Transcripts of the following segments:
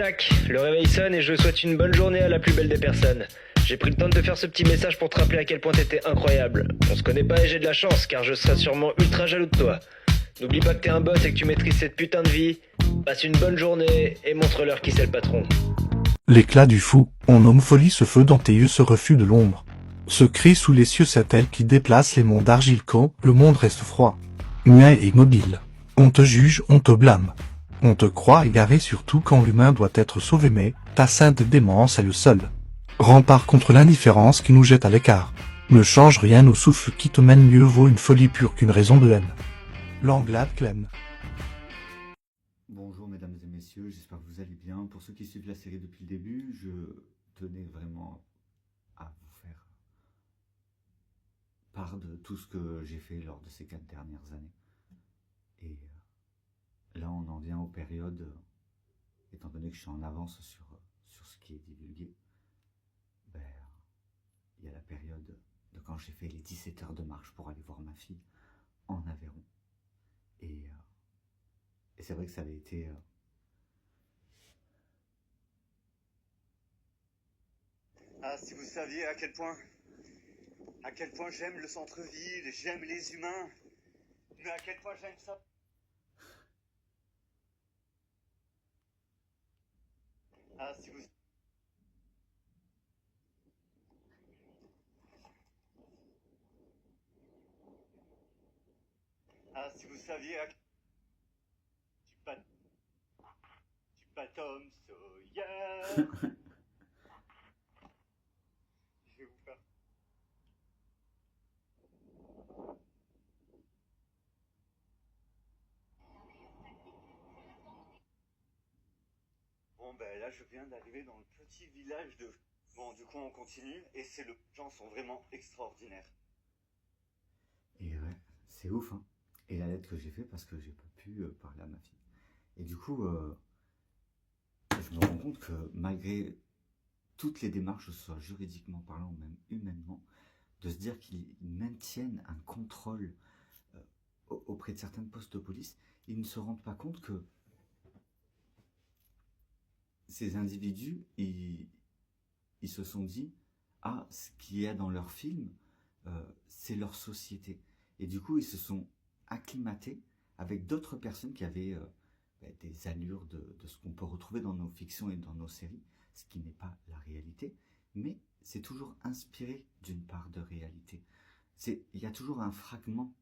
Tac, le réveil sonne et je souhaite une bonne journée à la plus belle des personnes. J'ai pris le temps de te faire ce petit message pour te rappeler à quel point t'étais incroyable. On se connaît pas et j'ai de la chance car je serai sûrement ultra jaloux de toi. N'oublie pas que t'es un boss et que tu maîtrises cette putain de vie. Passe une bonne journée et montre-leur qui c'est le patron. L'éclat du fou, on nomme folie ce feu dans tes yeux, ce refus de l'ombre. Ce cri sous les cieux, c'est elle qui déplace les monts d'argile quand le monde reste froid, muet et immobile. On te juge, on te blâme. On te croit égaré surtout quand l'humain doit être sauvé, mais ta sainte démence est le seul rempart contre l'indifférence qui nous jette à l'écart. Ne change rien au souffle qui te mène, mieux vaut une folie pure qu'une raison de haine. Langlade Clem. Bonjour mesdames et messieurs, j'espère que vous allez bien. Pour ceux qui suivent la série depuis le début, je tenais vraiment à vous faire part de tout ce que j'ai fait lors de ces 4 dernières années. Et là on en vient aux périodes, étant donné que je suis en avance sur ce qui est divulgué, il y a la période de quand j'ai fait les 17 heures de marche pour aller voir ma fille en Aveyron. Et c'est vrai que ça avait été... Ah, si vous saviez à quel point j'aime le centre-ville, j'aime les humains, mais à quel point j'aime ça. Ah, si vous... Ah, si vous saviez à... Tu pas Tom Sawyer. Je vais vous faire... Bon ben là je viens d'arriver dans le petit village de... Bon du coup on continue et les gens sont vraiment extraordinaires. Et ouais, c'est ouf, hein. Et la lettre que j'ai fait parce que j'ai pas pu parler à ma fille. Et du coup, je me rends compte que malgré toutes les démarches, que ce soit juridiquement parlant ou même humainement, de se dire qu'ils maintiennent un contrôle auprès de certains postes de police, ils ne se rendent pas compte que ces individus, ils se sont dit « Ah, ce qu'il y a dans leur film, c'est leur société ». Et du coup, ils se sont acclimatés avec d'autres personnes qui avaient des allures de ce qu'on peut retrouver dans nos fictions et dans nos séries, ce qui n'est pas la réalité, mais c'est toujours inspiré d'une part de réalité. Il y a toujours un fragment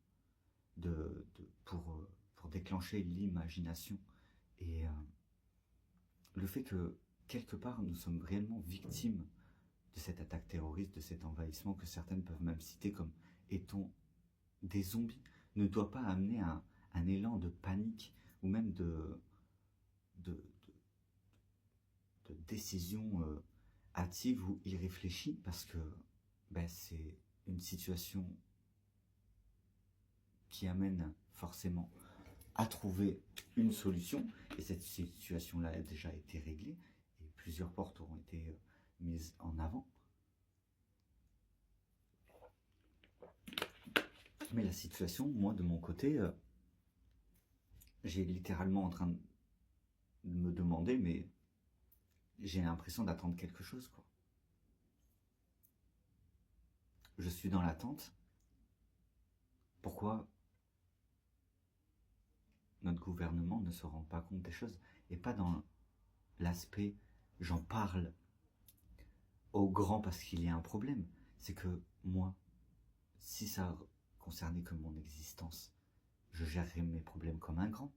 pour déclencher l'imagination. Et le fait que, quelque part, nous sommes réellement victimes de cette attaque terroriste, de cet envahissement que certaines peuvent même citer comme étant des zombies, ne doit pas amener un élan de panique ou même de décision hâtive ou irréfléchie, parce que c'est une situation qui amène forcément à trouver une solution, et cette situation-là a déjà été réglée, et plusieurs portes auront été mises en avant. Mais la situation, moi de mon côté, j'ai littéralement en train de me demander, mais j'ai l'impression d'attendre quelque chose, quoi. Je suis dans l'attente. Pourquoi notre gouvernement ne se rend pas compte des choses, et pas dans l'aspect j'en parle au grand parce qu'il y a un problème. C'est que moi, si ça concernait que mon existence, je gérerais mes problèmes comme un grand.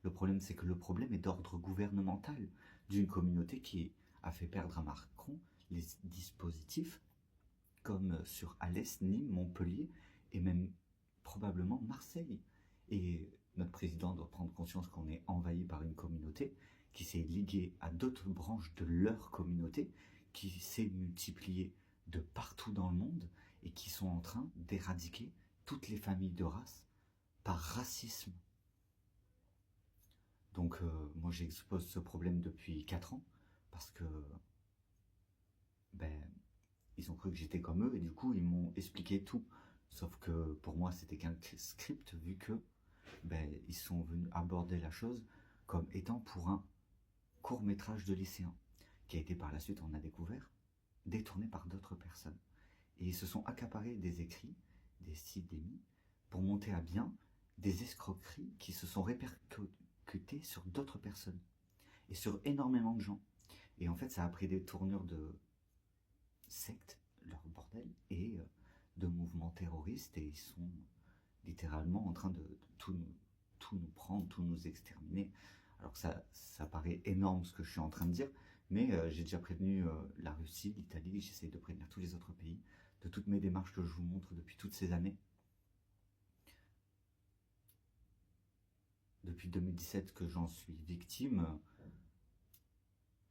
Le problème, c'est que le problème est d'ordre gouvernemental, d'une communauté qui a fait perdre à Macron les dispositifs comme sur Alès, Nîmes, Montpellier et même probablement Marseille. Et notre président doit prendre conscience qu'on est envahi par une communauté qui s'est liguée à d'autres branches de leur communauté, qui s'est multipliée de partout dans le monde et qui sont en train d'éradiquer toutes les familles de race par racisme. Donc moi j'expose ce problème depuis 4 ans parce que ils ont cru que j'étais comme eux et du coup ils m'ont expliqué tout. Sauf que pour moi c'était qu'un script, vu que ils sont venus aborder la chose comme étant pour un court-métrage de lycéens, qui a été par la suite, on a découvert, détourné par d'autres personnes. Et ils se sont accaparés des écrits, des sites, des mis, pour monter à bien des escroqueries qui se sont répercutées sur d'autres personnes et sur énormément de gens. Et en fait, ça a pris des tournures de sectes, leur bordel, et de mouvements terroristes, et ils sont littéralement en train de tout nous prendre, tout nous exterminer. Alors que ça paraît énorme ce que je suis en train de dire, mais j'ai déjà prévenu la Russie, l'Italie, j'essaie de prévenir tous les autres pays de toutes mes démarches que je vous montre depuis toutes ces années. Depuis 2017 que j'en suis victime,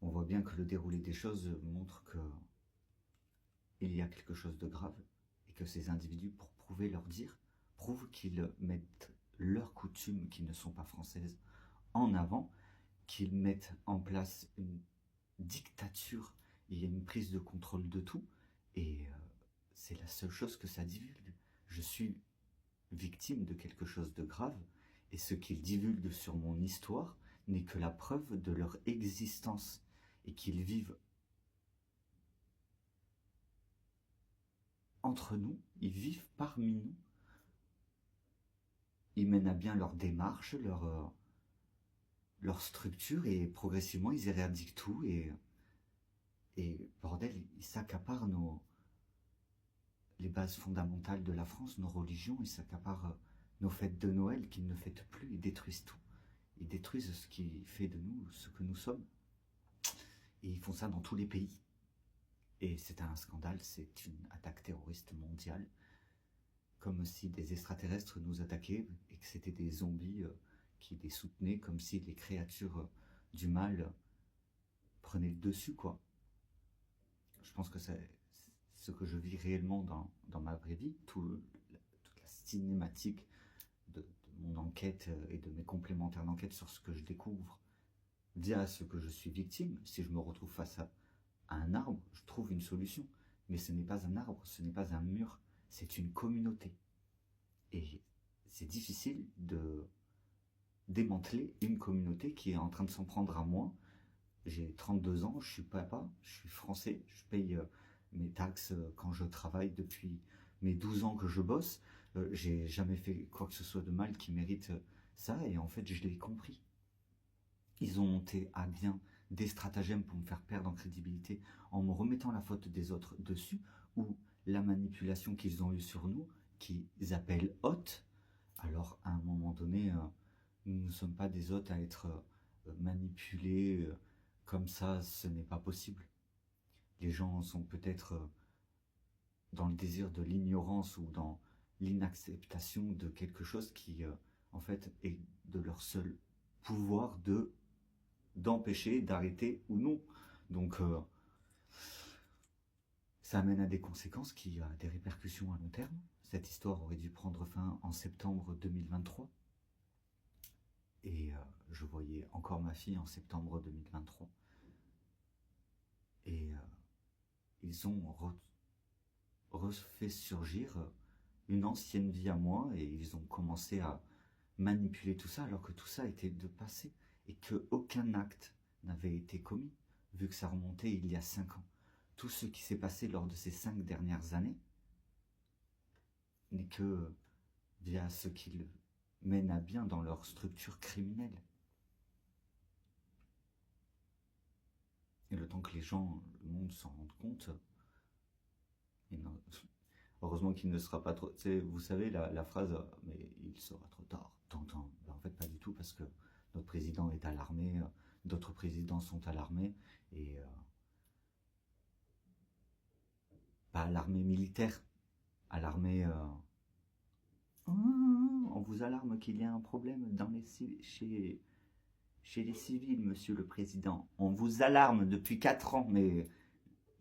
on voit bien que le déroulé des choses montre que il y a quelque chose de grave et que ces individus, pour prouver leur dire, prouvent qu'ils mettent leurs coutumes qui ne sont pas françaises en avant, qu'ils mettent en place une dictature, il y a une prise de contrôle de tout, et c'est la seule chose que ça divulgue. Je suis victime de quelque chose de grave, et ce qu'ils divulguent sur mon histoire n'est que la preuve de leur existence, et qu'ils vivent entre nous, ils vivent parmi nous, ils mènent à bien leur démarche, leur structure, et progressivement ils éradiquent tout, et bordel, ils s'accaparent les bases fondamentales de la France, nos religions, ils s'accaparent nos fêtes de Noël qu'ils ne fêtent plus, ils détruisent tout. Ils détruisent ce qui fait de nous ce que nous sommes. Et ils font ça dans tous les pays. Et c'est un scandale, c'est une attaque terroriste mondiale. Comme si des extraterrestres nous attaquaient et que c'était des zombies qui les soutenaient, comme si les créatures du mal prenaient le dessus, quoi. Je pense que c'est ce que je vis réellement dans ma vraie vie, toute la cinématique de mon enquête et de mes complémentaires d'enquête sur ce que je découvre via ce que je suis victime. Si je me retrouve face à un arbre, je trouve une solution. Mais ce n'est pas un arbre, ce n'est pas un mur, c'est une communauté. Et c'est difficile de démanteler une communauté qui est en train de s'en prendre à moi. J'ai 32 ans, je suis papa, je suis français, je paye mes taxes quand je travaille depuis mes 12 ans que je bosse. J'ai jamais fait quoi que ce soit de mal qui mérite ça, et en fait je l'ai compris. Ils ont monté à bien des stratagèmes pour me faire perdre en crédibilité en me remettant la faute des autres dessus, ou la manipulation qu'ils ont eue sur nous, qu'ils appellent hôtes. Alors à un moment donné, nous ne sommes pas des hôtes à être manipulés comme ça, ce n'est pas possible. Les gens sont peut-être dans le désir de l'ignorance ou dans l'inacceptation de quelque chose qui, en fait, est de leur seul pouvoir d'empêcher, d'arrêter ou non. Donc, ça amène à des conséquences qui a des répercussions à long terme. Cette histoire aurait dû prendre fin en septembre 2023. Et je voyais encore ma fille en septembre 2023. Et ils ont refait surgir une ancienne vie à moi, et ils ont commencé à manipuler tout ça alors que tout ça était de passé et qu'aucun acte n'avait été commis, vu que ça remontait il y a 5 ans. Tout ce qui s'est passé lors de ces 5 dernières années n'est que via ce qu'ils mènent à bien dans leur structure criminelle. Et le temps que les gens, le monde s'en rende compte, heureusement qu'il ne sera pas trop... Vous savez la phrase « mais il sera trop tard ». T'entends? Ben, en fait pas du tout, parce que notre président est alarmé, d'autres présidents sont alarmés, et pas alarmé militaire, alarmé... on vous alarme qu'il y a un problème chez les civils, monsieur le président. On vous alarme depuis 4 ans, mais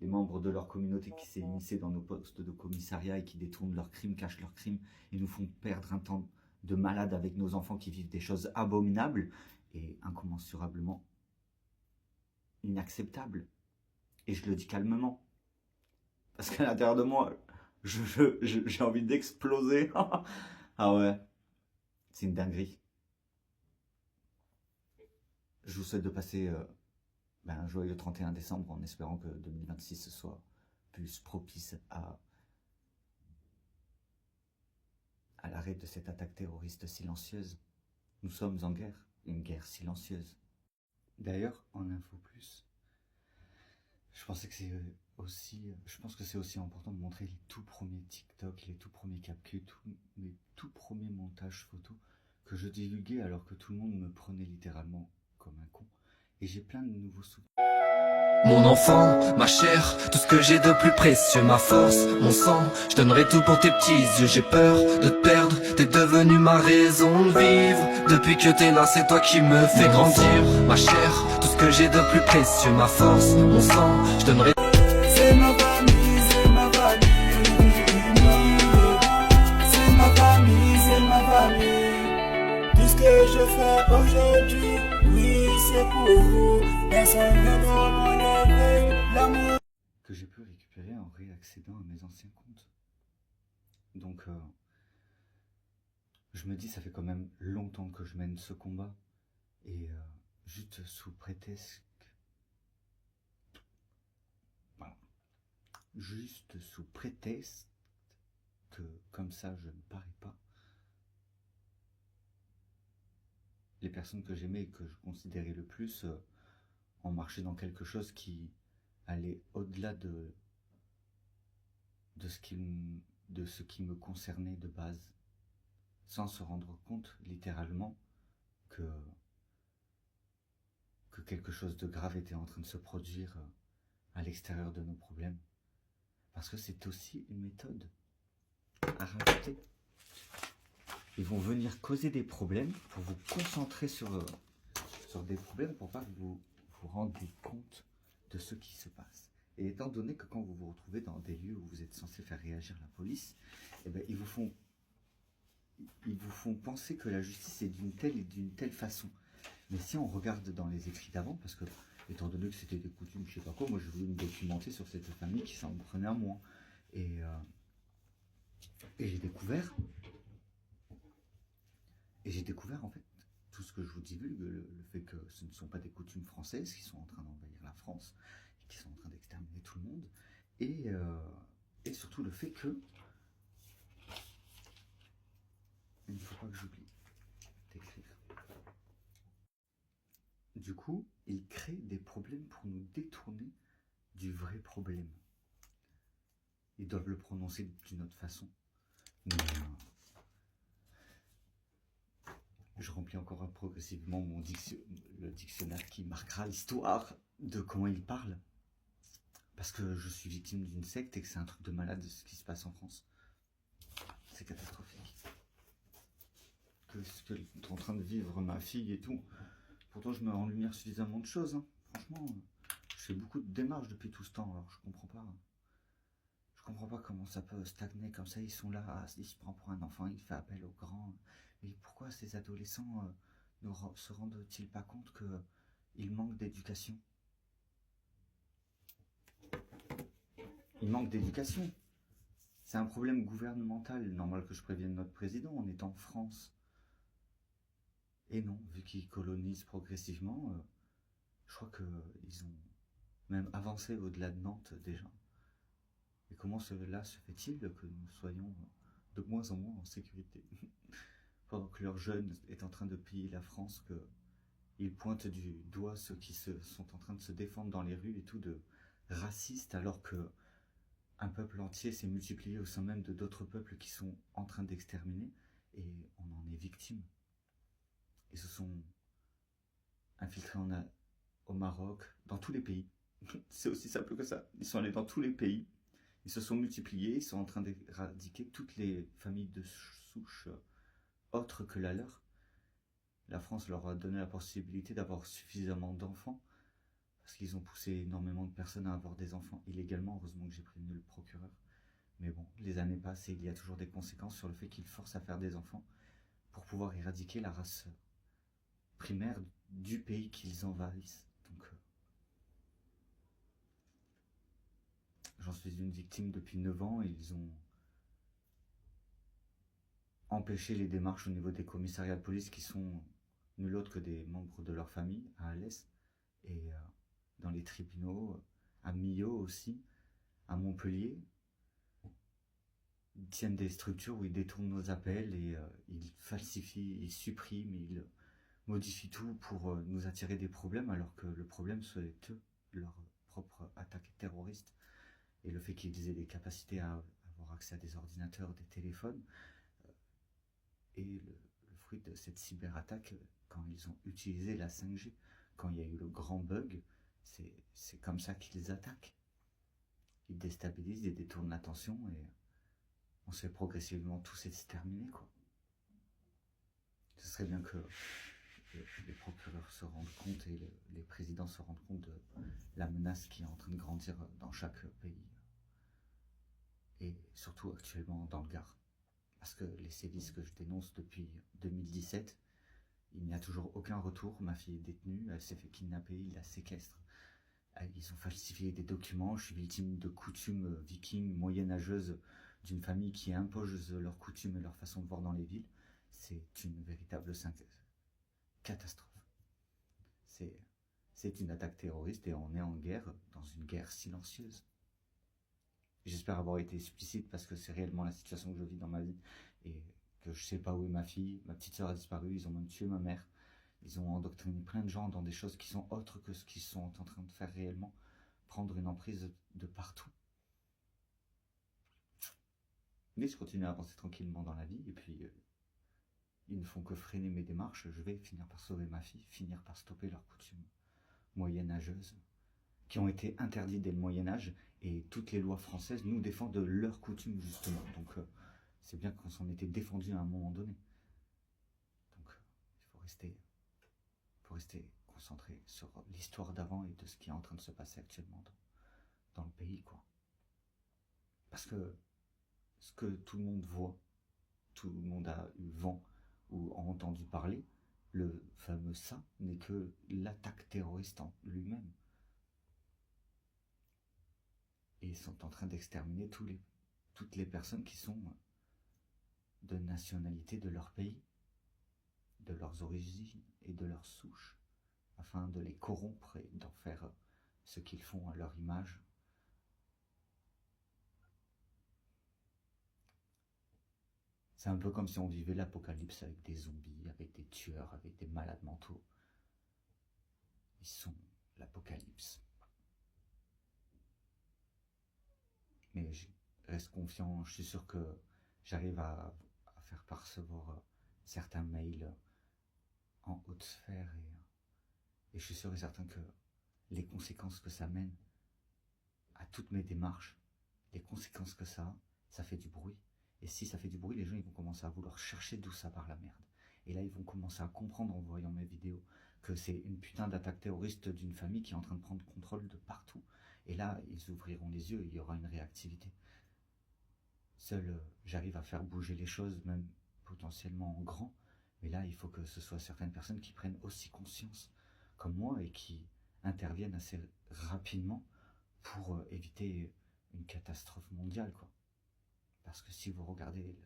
les membres de leur communauté qui s'est immiscée dans nos postes de commissariat et qui détournent leurs crimes, cachent leurs crimes et nous font perdre un temps de malade avec nos enfants qui vivent des choses abominables et incommensurablement inacceptables. Et je le dis calmement, parce qu'à l'intérieur de moi, j'ai envie d'exploser. Ah ouais, c'est une dinguerie. Je vous souhaite de passer un joyeux 31 décembre en espérant que 2026 soit plus propice à l'arrêt de cette attaque terroriste silencieuse. Nous sommes en guerre, une guerre silencieuse. D'ailleurs, en info plus, je pense que c'est aussi important de montrer les tout premiers TikTok, les tout premiers CapCut, mes tout premiers montages photos que je divulguais alors que tout le monde me prenait littéralement comme un con. Et j'ai plein de nouveaux souvenirs. Mon enfant, ma chair, tout ce que j'ai de plus précieux, ma force, mon sang, je donnerai tout pour tes petits yeux. J'ai peur de te perdre, t'es devenu ma raison de vivre. Depuis que t'es là, c'est toi qui me fais grandir. Ma chair, tout ce que j'ai de plus précieux, ma force, mon sang, je donnerai. C'est ma famille, c'est ma famille. C'est ma famille, c'est ma famille. Tout ce que je fais aujourd'hui, oui, c'est pour vous. Personne ne doit m'enlever l'amour Que j'ai pu récupérer en réaccédant à mes anciens comptes. Donc, je me dis, ça fait quand même longtemps que je mène ce combat. Et juste sous prétexte... Voilà. Juste sous prétexte que comme ça je ne parais pas, les personnes que j'aimais et que je considérais le plus ont marché dans quelque chose qui allait au-delà de ce qui me concernait de base, sans se rendre compte littéralement que quelque chose de grave était en train de se produire à l'extérieur de nos problèmes. Parce que c'est aussi une méthode à rajouter. Ils vont venir causer des problèmes pour vous concentrer sur des problèmes pour pas que vous vous rendiez compte de ce qui se passe. Et étant donné que quand vous vous retrouvez dans des lieux où vous êtes censé faire réagir la police, eh ben, ils vous font penser que la justice est d'une telle et d'une telle façon. Mais si on regarde dans les écrits d'avant, parce que étant donné que c'était des coutumes, je sais pas quoi, moi je voulais me documenter sur cette famille qui s'en prenait à moi. Et j'ai découvert en fait tout ce que je vous divulgue, le fait que ce ne sont pas des coutumes françaises qui sont en train d'envahir la France, et qui sont en train d'exterminer tout le monde, et surtout le fait que, il ne faut pas que j'oublie d'écrire. Du coup, ils créent des problèmes pour nous détourner du vrai problème. Ils doivent le prononcer d'une autre façon. Mais je remplis encore progressivement le dictionnaire qui marquera l'histoire de comment ils parlent. Parce que je suis victime d'une secte et que c'est un truc de malade ce qui se passe en France. C'est catastrophique. Que ce que est en train de vivre ma fille et tout. Pourtant je mets en lumière suffisamment de choses. Hein. Franchement, je fais beaucoup de démarches depuis tout ce temps. Alors je comprends pas. Je comprends pas comment ça peut stagner comme ça. Ils sont là, il se prend pour un enfant, il fait appel aux grands. Et pourquoi ces adolescents ne se rendent-ils pas compte qu'ils manquent d'éducation? Ils manquent d'éducation. C'est un problème gouvernemental. Normal que je prévienne notre président, on est en France. Et non, vu qu'ils colonisent progressivement, je crois qu'ils ont même avancé au-delà de Nantes déjà. Et comment cela se fait-il que nous soyons de moins en moins en sécurité pendant que leurs jeunes est en train de piller la France, qu'ils pointent du doigt ceux qui sont en train de se défendre dans les rues et tout, de racistes, alors que un peuple entier s'est multiplié au sein même de d'autres peuples qui sont en train d'exterminer, et on en est victime. Ils se sont infiltrés au Maroc, dans tous les pays. C'est aussi simple que ça. Ils sont allés dans tous les pays. Ils se sont multipliés. Ils sont en train d'éradiquer toutes les familles de souches autres que la leur. La France leur a donné la possibilité d'avoir suffisamment d'enfants. Parce qu'ils ont poussé énormément de personnes à avoir des enfants illégalement. Heureusement que j'ai prévenu le procureur. Mais bon, les années passent et il y a toujours des conséquences sur le fait qu'ils forcent à faire des enfants pour pouvoir éradiquer la race primaire du pays qu'ils envahissent. Donc, j'en suis une victime depuis 9 ans et ils ont empêché les démarches au niveau des commissariats de police qui sont nul autre que des membres de leur famille à Alès. Et dans les tribunaux, à Millau aussi, à Montpellier. Ils tiennent des structures où ils détournent nos appels et ils falsifient, ils suppriment, ils modifient tout pour nous attirer des problèmes, alors que le problème c'est eux, leur propre attaque terroriste. Et le fait qu'ils aient des capacités à avoir accès à des ordinateurs, des téléphones, et le fruit de cette cyberattaque, quand ils ont utilisé la 5G, quand il y a eu le grand bug, c'est comme ça qu'ils attaquent. Ils déstabilisent, ils détournent l'attention et on se fait progressivement tous exterminer, quoi. Ce serait bien que les procureurs se rendent compte et les présidents se rendent compte de la menace qui est en train de grandir dans chaque pays. Et surtout actuellement dans le Gard. Parce que les sévices que je dénonce depuis 2017, il n'y a toujours aucun retour. Ma fille est détenue, elle s'est fait kidnapper, ils la séquestrent. Ils ont falsifié des documents, je suis victime de coutumes vikings, moyenâgeuses, d'une famille qui impose leurs coutumes et leur façon de voir dans les villes. C'est une véritable catastrophe. C'est une attaque terroriste et on est en guerre, dans une guerre silencieuse. J'espère avoir été explicite parce que c'est réellement la situation que je vis dans ma vie et que je sais pas où est ma fille. Ma petite sœur a disparu, ils ont même tué ma mère. Ils ont endoctriné plein de gens dans des choses qui sont autres que ce qu'ils sont en train de faire réellement. Prendre une emprise de partout. Mais je continue à avancer tranquillement dans la vie et puis ils ne font que freiner mes démarches. Je vais finir par sauver ma fille, finir par stopper leurs coutumes moyenâgeuses qui ont été interdites dès le Moyen-Âge et toutes les lois françaises nous défendent de leurs coutumes justement. Donc c'est bien qu'on s'en était défendu à un moment donné. Donc il faut rester concentré sur l'histoire d'avant et de ce qui est en train de se passer actuellement dans le pays, quoi. Parce que ce que tout le monde voit, tout le monde a eu vent ou a entendu parler, le fameux ça n'est que l'attaque terroriste en lui-même. Et ils sont en train d'exterminer toutes les personnes qui sont de nationalité de leur pays, de leurs origines et de leurs souches, afin de les corrompre et d'en faire ce qu'ils font à leur image. C'est un peu comme si on vivait l'apocalypse avec des zombies, avec des tueurs, avec des malades mentaux. Ils sont l'apocalypse. Mais je reste confiant, je suis sûr que j'arrive à faire percevoir certains mails en haute sphère et je suis sûr et certain que les conséquences que ça mène à toutes mes démarches, les conséquences que ça fait du bruit. Et si ça fait du bruit, les gens ils vont commencer à vouloir chercher d'où ça part la merde. Et là ils vont commencer à comprendre en voyant mes vidéos que c'est une putain d'attaque terroriste d'une famille qui est en train de prendre contrôle de partout. Et là ils ouvriront les yeux et il y aura une réactivité. Seul j'arrive à faire bouger les choses, même potentiellement en grand. Mais là il faut que ce soit certaines personnes qui prennent aussi conscience comme moi et qui interviennent assez rapidement pour éviter une catastrophe mondiale, quoi. Parce que si vous regardez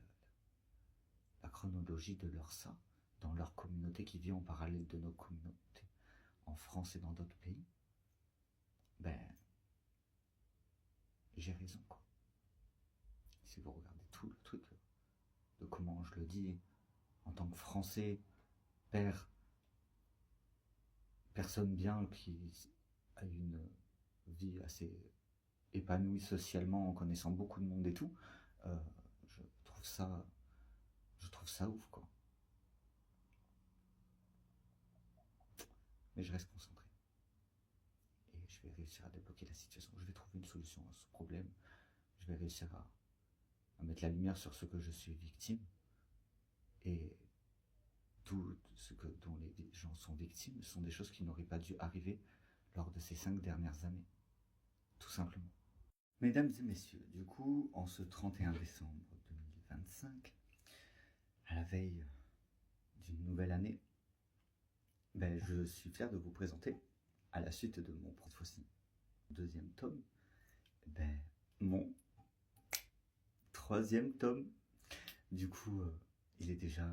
la chronologie de leur ça, dans leur communauté qui vit en parallèle de nos communautés, en France et dans d'autres pays, ben, j'ai raison, quoi. Si vous regardez tout le truc, de comment je le dis, en tant que Français, père, personne bien qui a une vie assez épanouie socialement en connaissant beaucoup de monde et tout, je trouve ça ouf, quoi. Mais je reste concentré. Et je vais réussir à débloquer la situation. Je vais trouver une solution à ce problème. Je vais réussir à mettre la lumière sur ce que je suis victime. Et tout ce dont les gens sont victimes sont des choses qui n'auraient pas dû arriver lors de ces 5 dernières années. Tout simplement. Mesdames et messieurs, du coup, en ce 31 décembre 2025, à la veille d'une nouvelle année, ben, je suis fier de vous présenter, à la suite de mon fois-ci 2e tome, ben, mon 3e tome. Du coup, il est déjà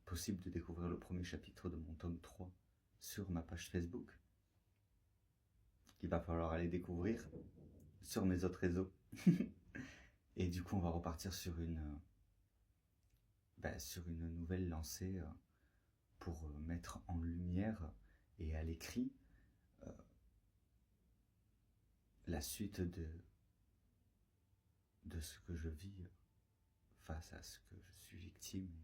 possible de découvrir le premier chapitre de mon tome 3 sur ma page Facebook. qu'il va falloir aller découvrir sur mes autres réseaux. Et du coup, on va repartir sur une nouvelle lancée pour mettre en lumière et à l'écrit la suite de ce que je vis face à ce que je suis victime,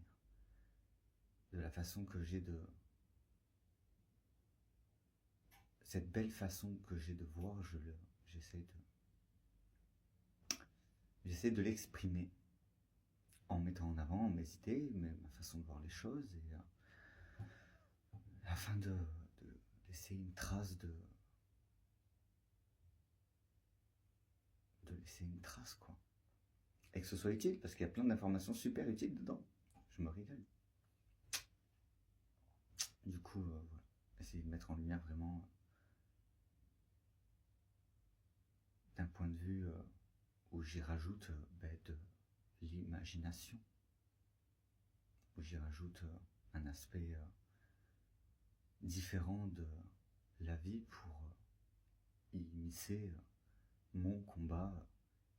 de la façon que j'ai cette belle façon que j'ai de voir, j'essaie de l'exprimer en mettant en avant mes idées, ma façon de voir les choses, et afin de laisser une trace quoi. Et que ce soit utile, parce qu'il y a plein d'informations super utiles dedans. Je me régale. Du coup, voilà. Essayer de mettre en lumière vraiment d'un point de vue où j'y rajoute de l'imagination, où j'y rajoute un aspect différent de la vie pour y immiscer mon combat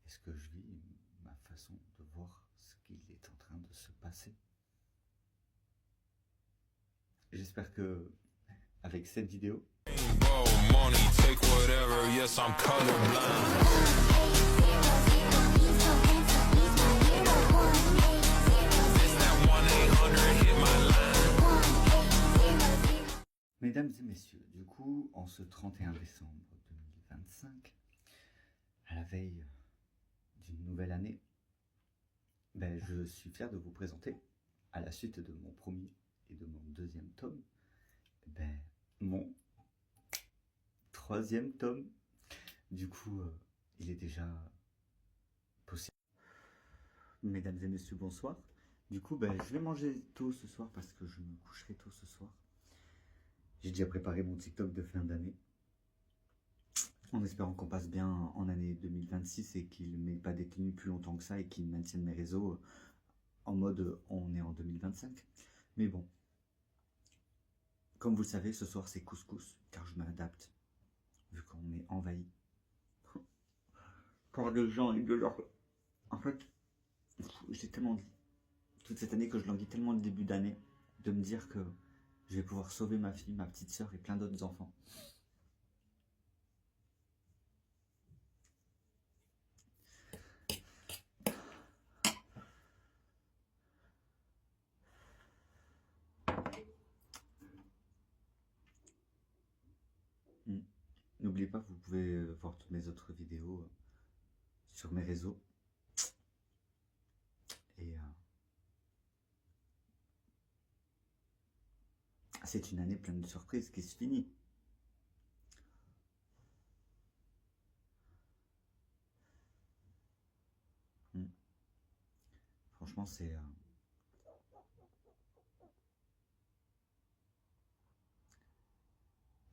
et ce que je vis, ma façon de voir ce qu'il est en train de se passer. J'espère que avec cette vidéo, mesdames et messieurs, du coup, en ce 31 décembre 2025, à la veille d'une nouvelle année, je suis fier de vous présenter, à la suite de mon premier et de mon deuxième tome, mon troisième tome. Du coup, il est déjà possible. Mesdames et messieurs, bonsoir. Du coup, je vais manger tôt ce soir parce que je me coucherai tôt ce soir. J'ai déjà préparé mon TikTok de fin d'année, en espérant qu'on passe bien en année 2026 et qu'il ne m'ait pas détenu plus longtemps que ça et qu'il maintienne mes réseaux en mode on est en 2025. Mais bon, comme vous le savez, ce soir c'est couscous, car je m'adapte, vu qu'on est envahi par des gens et de leur... En fait, j'ai tellement dit, toute cette année que je languis tellement le début d'année, de me dire que je vais pouvoir sauver ma fille, ma petite sœur et plein d'autres enfants. N'oubliez pas, vous pouvez voir toutes mes autres vidéos sur mes réseaux. Et c'est une année pleine de surprises qui se finit. Franchement, c'est...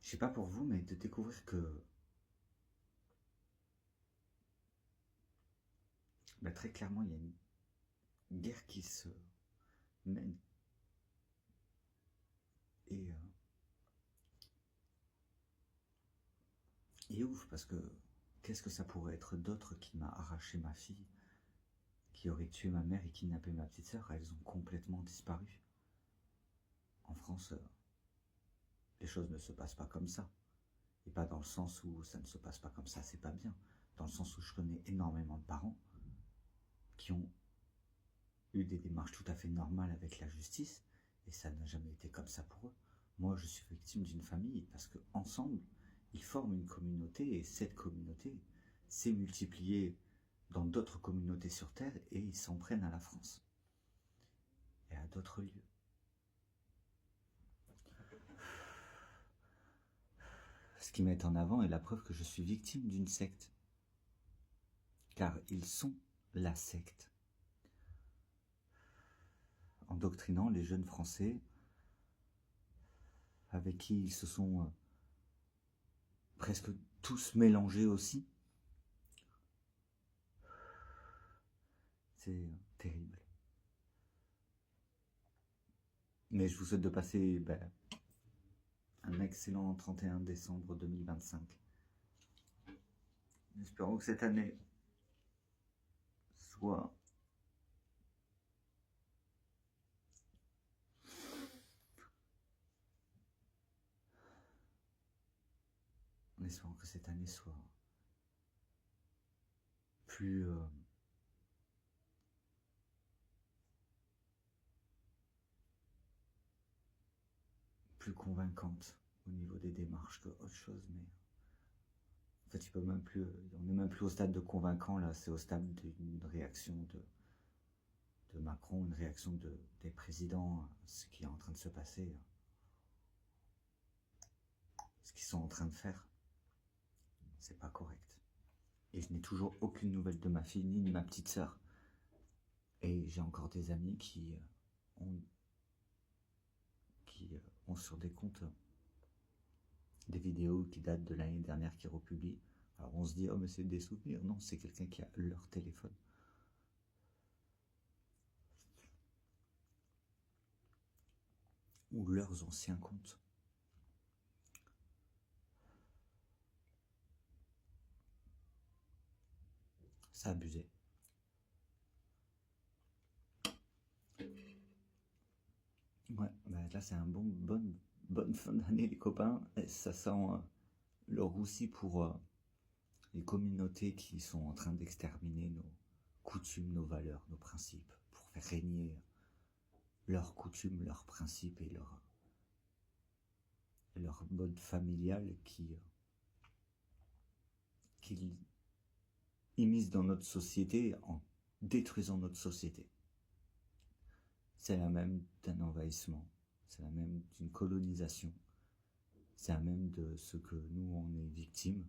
Je sais pas pour vous, mais de découvrir que... très clairement, il y a une guerre qui se mène. Et ouf, parce que qu'est-ce que ça pourrait être d'autre qui m'a arraché ma fille, qui aurait tué ma mère et kidnappé ma petite sœur? Elles ont complètement disparu. En France, les choses ne se passent pas comme ça. Et pas dans le sens où ça ne se passe pas comme ça, c'est pas bien. Dans le sens où je connais énormément de parents qui ont eu des démarches tout à fait normales avec la justice, et ça n'a jamais été comme ça pour eux. Moi, je suis victime d'une famille parce qu'ensemble, ils forment une communauté, et cette communauté s'est multipliée dans d'autres communautés sur Terre, et ils s'en prennent à la France et à d'autres lieux. Ce qui met en avant est la preuve que je suis victime d'une secte, car ils sont la secte, endoctrinant les jeunes Français avec qui ils se sont presque tous mélangés aussi. C'est terrible. Mais je vous souhaite de passer un excellent 31 décembre 2025 Espérons que cette année soit en espérant que cette année soit plus plus convaincante au niveau des démarches que autre chose, mais en fait, on n'est même plus au stade de convaincant là, c'est au stade d'une réaction de Macron, une réaction des présidents à ce qui est en train de se passer, ce qu'ils sont en train de faire, c'est pas correct. Et je n'ai toujours aucune nouvelle de ma fille ni de ma petite sœur. Et j'ai encore des amis qui ont sur des comptes des vidéos qui datent de l'année dernière qui republient. Alors on se dit, oh mais c'est des souvenirs. Non, c'est quelqu'un qui a leur téléphone. Ou leurs anciens comptes. C'est abusé. Ouais, bah là c'est un bonne fin d'année les copains. Et ça sent le roussi pour les communautés qui sont en train d'exterminer nos coutumes, nos valeurs, nos principes, pour faire régner leurs coutumes, leurs principes et leur mode familial qui immiscent dans notre société en détruisant notre société. C'est la même d'un envahissement, c'est la même d'une colonisation, c'est la même de ce que nous on est victime.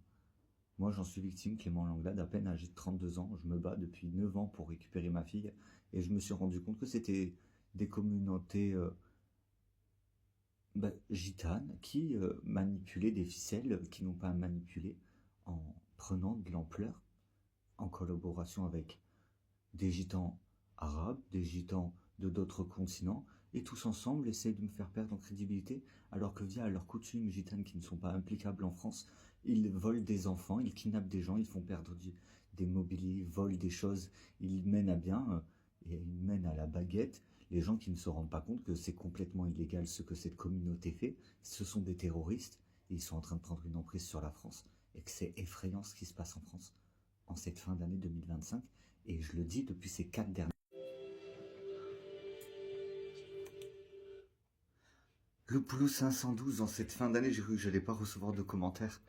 Moi j'en suis victime, Clément Langlade, à peine âgé de 32 ans, je me bats depuis 9 ans pour récupérer ma fille, et je me suis rendu compte que c'était des communautés gitanes qui manipulaient des ficelles qui n'ont pas à manipuler en prenant de l'ampleur, en collaboration avec des gitans arabes, des gitans de d'autres continents, et tous ensemble essayent de me faire perdre en crédibilité, alors que via leurs coutumes gitanes qui ne sont pas implicables en France, ils volent des enfants, ils kidnappent des gens, ils font perdre des mobiliers, ils volent des choses, ils mènent à bien, et ils mènent à la baguette les gens qui ne se rendent pas compte que c'est complètement illégal ce que cette communauté fait, ce sont des terroristes, et ils sont en train de prendre une emprise sur la France, et que c'est effrayant ce qui se passe en France en cette fin d'année 2025, et je le dis depuis ces 4 dernières. Le Poulou 512, en cette fin d'année, j'ai cru que je n'allais pas recevoir de commentaires.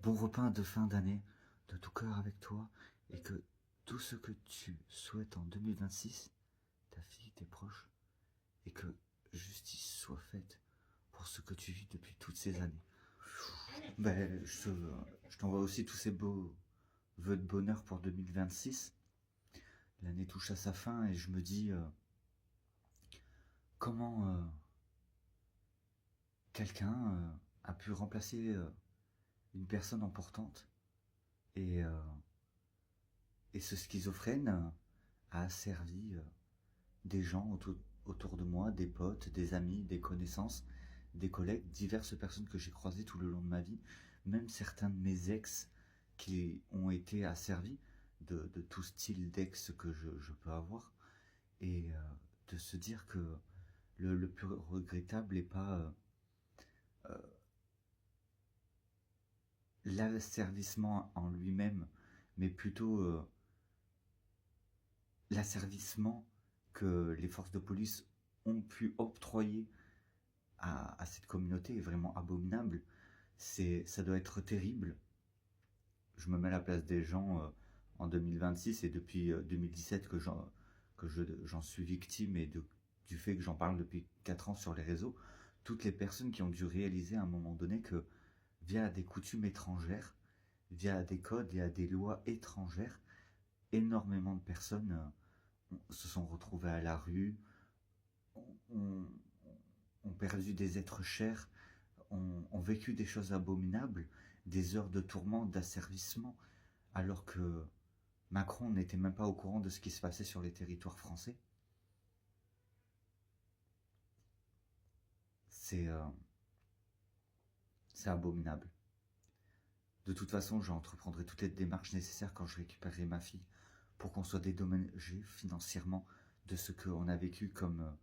Bon repas de fin d'année, de tout cœur avec toi, et que tout ce que tu souhaites en 2026, ta fille, tes proches, et que justice soit faite pour ce que tu vis depuis toutes ces années. Ben, je t'envoie aussi tous ces beaux vœux de bonheur pour 2026. L'année touche à sa fin et je me dis comment quelqu'un a pu remplacer une personne importante et ce schizophrène a asservi des gens autour de moi, des potes, des amis, des connaissances, des collègues, diverses personnes que j'ai croisées tout le long de ma vie, même certains de mes ex qui ont été asservis de tout style d'ex que je peux avoir, et de se dire que le plus regrettable n'est pas l'asservissement en lui-même, mais plutôt l'asservissement que les forces de police ont pu octroyer à cette communauté est vraiment abominable. Ça doit être terrible. Je me mets à la place des gens en 2026 et depuis 2017 que j'en suis victime, et du fait que j'en parle depuis 4 ans sur les réseaux. Toutes les personnes qui ont dû réaliser à un moment donné que via des coutumes étrangères, via des codes et à des lois étrangères, énormément de personnes se sont retrouvées à la rue, ont perdu des êtres chers, ont vécu des choses abominables, des heures de tourment, d'asservissement, alors que Macron n'était même pas au courant de ce qui se passait sur les territoires français. C'est abominable. De toute façon, j'entreprendrai toutes les démarches nécessaires quand je récupérerai ma fille pour qu'on soit dédommagé financièrement de ce qu'on a vécu comme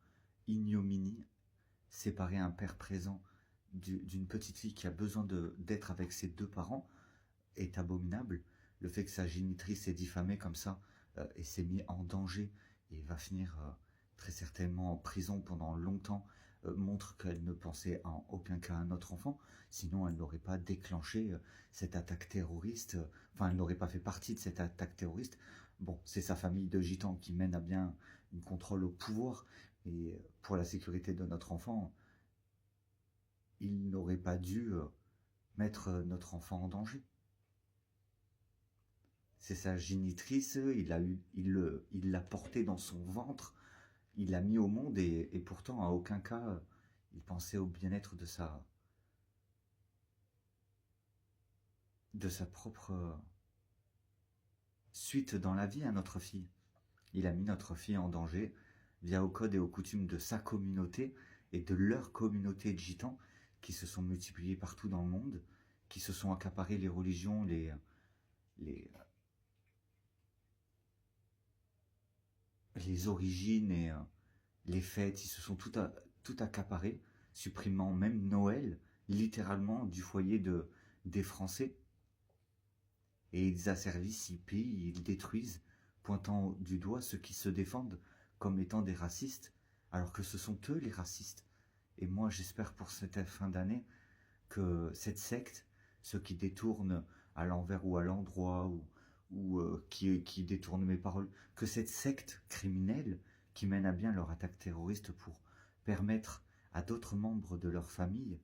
ignominie. Séparer un père présent d'une petite fille qui a besoin d'être avec ses deux parents est abominable. Le fait que sa génitrice est diffamée comme ça et s'est mis en danger et va finir très certainement en prison pendant longtemps montre qu'elle ne pensait en aucun cas à notre enfant. Sinon, elle n'aurait pas déclenché cette attaque terroriste. Enfin, elle n'aurait pas fait partie de cette attaque terroriste. Bon, c'est sa famille de gitans qui mène à bien une contrôle au pouvoir. Et pour la sécurité de notre enfant, il n'aurait pas dû mettre notre enfant en danger. C'est sa génitrice, il l'a porté dans son ventre, il l'a mis au monde et pourtant à aucun cas il pensait au bien-être de sa propre suite dans la vie à notre fille. Il a mis notre fille en danger via aux codes et aux coutumes de sa communauté et de leur communauté de gitans qui se sont multipliés partout dans le monde, qui se sont accaparés les religions, les origines et les fêtes. Ils se sont tout accaparés, supprimant même Noël, littéralement, du foyer des Français. Et ils asservissent, ils pillent, ils détruisent, pointant du doigt ceux qui se défendent comme étant des racistes, alors que ce sont eux les racistes. Et moi, j'espère pour cette fin d'année que cette secte, ceux qui détournent à l'envers ou à l'endroit, ou qui détournent mes paroles, que cette secte criminelle qui mène à bien leur attaque terroriste pour permettre à d'autres membres de leur famille,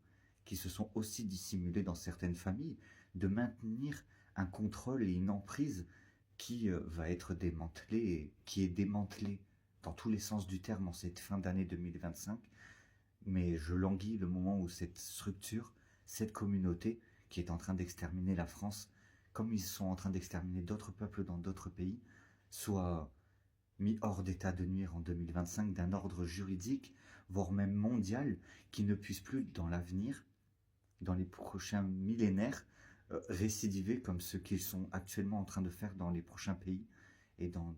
qui se sont aussi dissimulés dans certaines familles, de maintenir un contrôle et une emprise qui va être démantelée, et qui est démantelée dans tous les sens du terme en cette fin d'année 2025. Mais je languis le moment où cette structure, cette communauté qui est en train d'exterminer la France, comme ils sont en train d'exterminer d'autres peuples dans d'autres pays, soit mis hors d'état de nuire en 2025 d'un ordre juridique, voire même mondial, qui ne puisse plus dans l'avenir, dans les prochains millénaires, récidiver comme ce qu'ils sont actuellement en train de faire dans les prochains pays et dans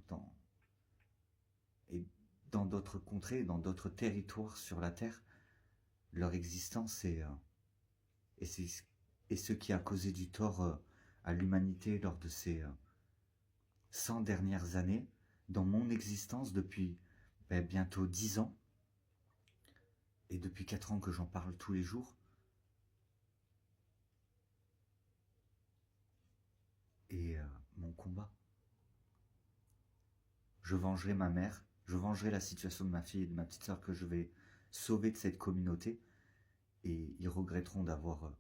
d'autres contrées, dans d'autres territoires sur la Terre. Leur existence et ce qui a causé du tort à l'humanité lors de ces 100 dernières années, dans mon existence depuis bientôt 10 ans, et depuis 4 ans que j'en parle tous les jours, et mon combat. Je vengerai ma mère, je vengerai la situation de ma fille et de ma petite sœur que je vais sauver de cette communauté, et ils regretteront d'avoir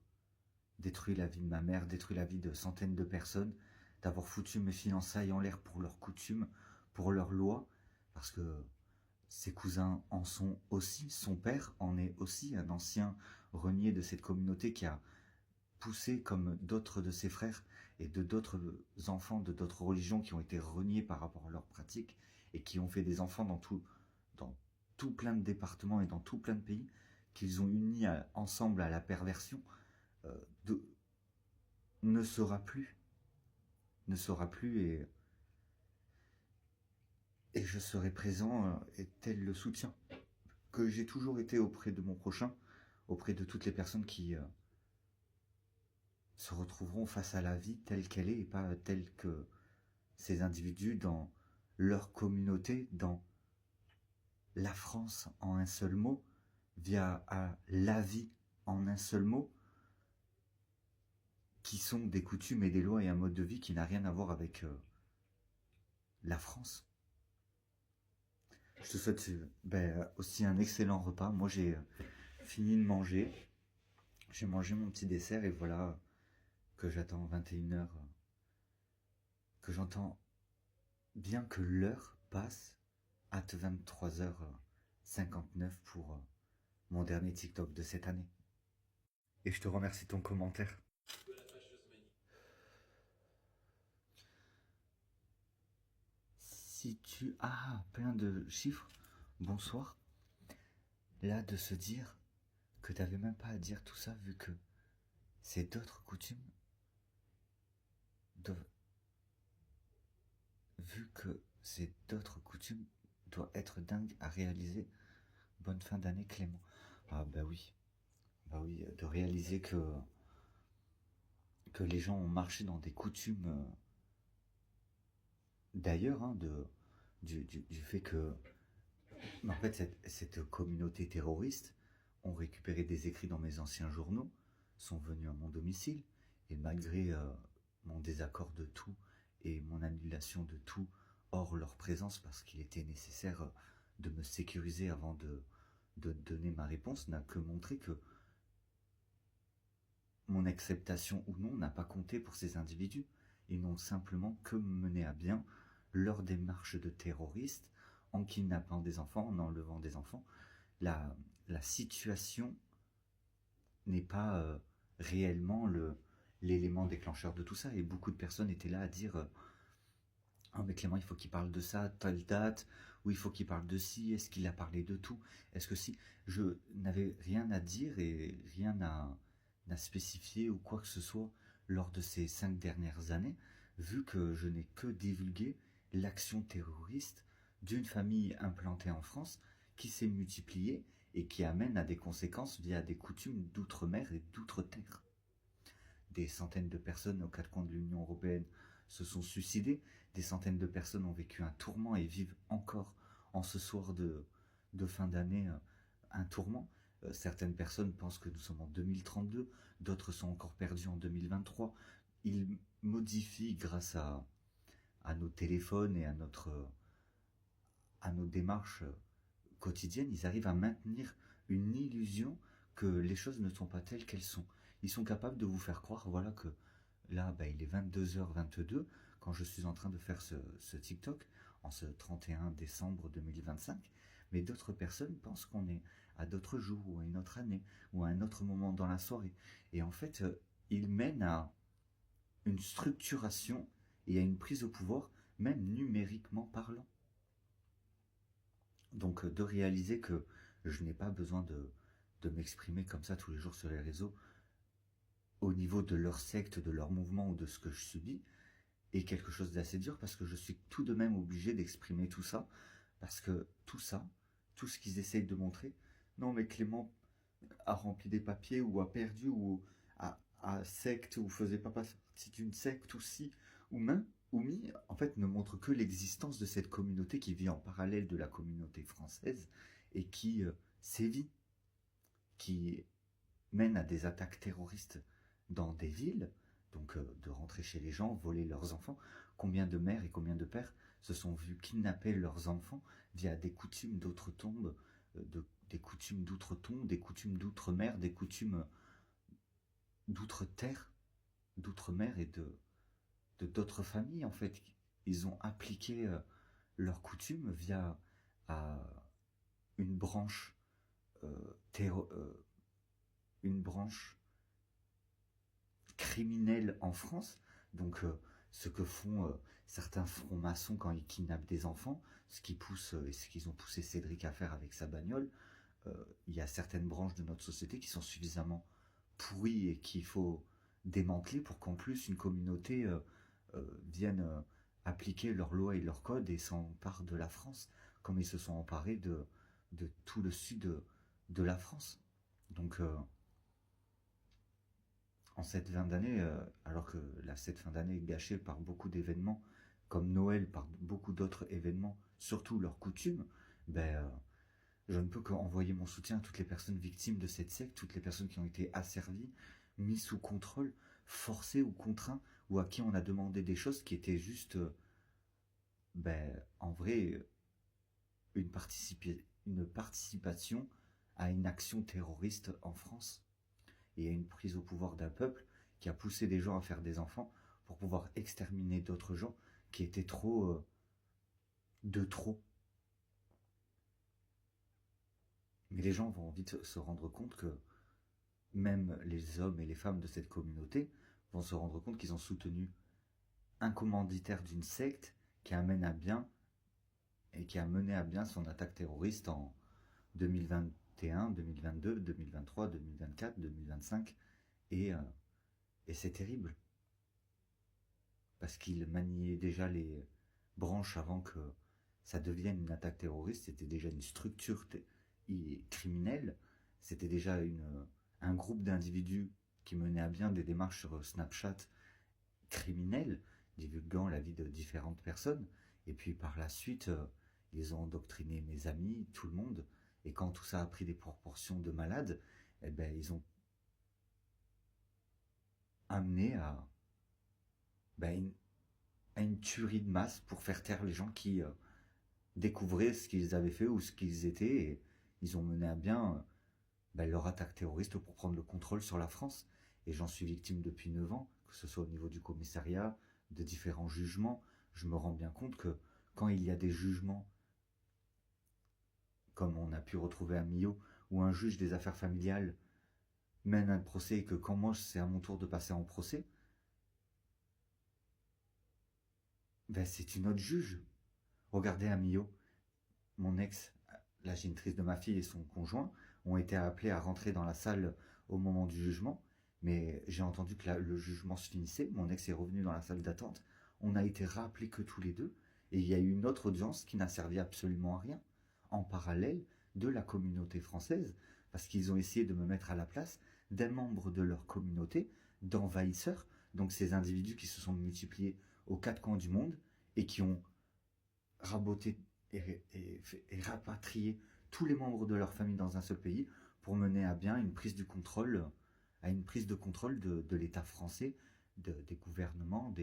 détruit la vie de ma mère, détruit la vie de centaines de personnes, d'avoir foutu mes fiançailles en l'air pour leurs coutumes, pour leurs lois, parce que ses cousins en sont aussi, son père en est aussi un ancien renié de cette communauté qui a poussé comme d'autres de ses frères et de d'autres enfants de d'autres religions qui ont été reniés par rapport à leurs pratiques et qui ont fait des enfants dans tout plein de départements et dans tout plein de pays qu'ils ont unis ensemble à la perversion, ne sera plus et je serai présent et tel le soutien que j'ai toujours été auprès de mon prochain, auprès de toutes les personnes qui se retrouveront face à la vie telle qu'elle est et pas telle que ces individus dans leur communauté, dans la France en un seul mot, via la vie en un seul mot, qui sont des coutumes et des lois et un mode de vie qui n'a rien à voir avec la France. Je te souhaite aussi un excellent repas. Moi j'ai fini de manger, j'ai mangé mon petit dessert et voilà que j'attends 21h, que j'entends bien que l'heure passe à 23h59 pour mon dernier TikTok de cette année. Et je te remercie de ton commentaire. Si tu as plein de chiffres, bonsoir. Là, de se dire que t'avais même pas à dire tout ça vu que c'est d'autres coutumes vu que c'est d'autres coutumes, doit être dingue à réaliser. Bonne fin d'année, Clément. Ah bah oui, de réaliser que les gens ont marché dans des coutumes d'ailleurs, hein, du fait que, en fait, cette communauté terroriste ont récupéré des écrits dans mes anciens journaux, sont venus à mon domicile, et malgré mon désaccord de tout et mon annulation de tout hors leur présence, parce qu'il était nécessaire de me sécuriser avant de donner ma réponse, n'a que montré que mon acceptation ou non n'a pas compté pour ces individus. Ils n'ont simplement que mené à bien leur démarche de terroriste en kidnappant des enfants, en enlevant des enfants. La situation n'est pas réellement l'élément déclencheur de tout ça. Et beaucoup de personnes étaient là à dire oh mais Clément, il faut qu'il parle de ça, telle date, ou il faut qu'il parle de ci, est-ce qu'il a parlé de tout? Est-ce que si? Je n'avais rien à dire et rien à spécifier ou quoi que ce soit lors de ces 5 dernières années, vu que je n'ai que divulgué l'action terroriste d'une famille implantée en France qui s'est multipliée et qui amène à des conséquences via des coutumes d'outre-mer et d'outre-terre. Des centaines de personnes aux 4 coins de l'Union européenne se sont suicidées, des centaines de personnes ont vécu un tourment et vivent encore en ce soir de fin d'année un tourment. Certaines personnes pensent que nous sommes en 2032, d'autres sont encore perdues en 2023. Ils modifient grâce à nos téléphones et à nos démarches quotidiennes, ils arrivent à maintenir une illusion que les choses ne sont pas telles qu'elles sont. Ils sont capables de vous faire croire, voilà, que là, il est 22h22 quand je suis en train de faire ce TikTok, en ce 31 décembre 2025, mais d'autres personnes pensent qu'on est à d'autres jours, ou à une autre année, ou à un autre moment dans la soirée. Et en fait, ils mènent à une structuration et à une prise au pouvoir, même numériquement parlant. Donc de réaliser que je n'ai pas besoin de m'exprimer comme ça tous les jours sur les réseaux, au niveau de leur secte, de leur mouvement ou de ce que je subis, est quelque chose d'assez dur, parce que je suis tout de même obligé d'exprimer tout ça, parce que tout ça, tout ce qu'ils essayent de montrer, non mais Clément a rempli des papiers, ou a perdu, ou a secte, ou faisait pas partie d'une secte, ou si, ou même, ou mis, en fait, ne montre que l'existence de cette communauté qui vit en parallèle de la communauté française, et qui sévit, qui mène à des attaques terroristes dans des villes, donc de rentrer chez les gens, voler leurs enfants. Combien de mères et combien de pères se sont vus kidnapper leurs enfants via des coutumes d'outre-tombe, des coutumes d'outre-tombe, des coutumes d'outre-mer, des coutumes d'outre-terre, d'outre-mer et d'autres familles, en fait. Ils ont appliqué leurs coutumes via une branche une branche criminelle en France. Donc ce que font certains francs-maçons quand ils kidnappent des enfants, ce qui pousse et ce qu'ils ont poussé Cédric à faire avec sa bagnole, il y a certaines branches de notre société qui sont suffisamment pourries et qu'il faut démanteler pour qu'en plus une communauté vienne appliquer leurs lois et leurs codes et s'empare de la France, comme ils se sont emparés de tout le sud de la France. Donc en cette fin d'année, alors que cette fin d'année est gâchée par beaucoup d'événements, comme Noël, par beaucoup d'autres événements, surtout leurs coutumes, je ne peux qu'envoyer mon soutien à toutes les personnes victimes de cette secte, toutes les personnes qui ont été asservies, mises sous contrôle, forcées ou contraints, ou à qui on a demandé des choses qui étaient juste, en vrai, une participation à une action terroriste en France, et à une prise au pouvoir d'un peuple qui a poussé des gens à faire des enfants pour pouvoir exterminer d'autres gens qui étaient trop de trop. Mais les gens vont vite se rendre compte que même les hommes et les femmes de cette communauté vont se rendre compte qu'ils ont soutenu un commanditaire d'une secte qui amène à bien et qui a mené à bien son attaque terroriste en 2021, 2022, 2023, 2024, 2025, et c'est terrible. parce qu'ils maniaient déjà les branches avant que ça devienne une attaque terroriste. C'était déjà une structure criminelle, c'était déjà un groupe d'individus qui menait à bien des démarches sur Snapchat criminelles, divulguant la vie de différentes personnes. Et puis par la suite, ils ont endoctriné mes amis, tout le monde. Et quand tout ça a pris des proportions de malades, eh ben, ils ont amené à une tuerie de masse pour faire taire les gens qui découvraient ce qu'ils avaient fait ou ce qu'ils étaient. Et ils ont mené à bien leur attaque terroriste pour prendre le contrôle sur la France. Et j'en suis victime depuis 9 ans, que ce soit au niveau du commissariat, de différents jugements. Je me rends bien compte que quand il y a des jugements, comme on a pu retrouver à Millau, où un juge des affaires familiales mène un procès et que quand moi c'est à mon tour de passer en procès, ben c'est une autre juge. Regardez à Millau, mon ex, la génitrice de ma fille et son conjoint ont été appelés à rentrer dans la salle au moment du jugement, mais j'ai entendu que le jugement se finissait, mon ex est revenu dans la salle d'attente, on a été rappelés que tous les deux, et il y a eu une autre audience qui n'a servi absolument à rien, en parallèle de la communauté française, parce qu'ils ont essayé de me mettre à la place d'un membre de leur communauté, d'envahisseurs, donc ces individus qui se sont multipliés aux 4 coins du monde, et qui ont raboté et rapatrié tous les membres de leur famille dans un seul pays pour mener à bien une prise de contrôle de l'État français, des gouvernements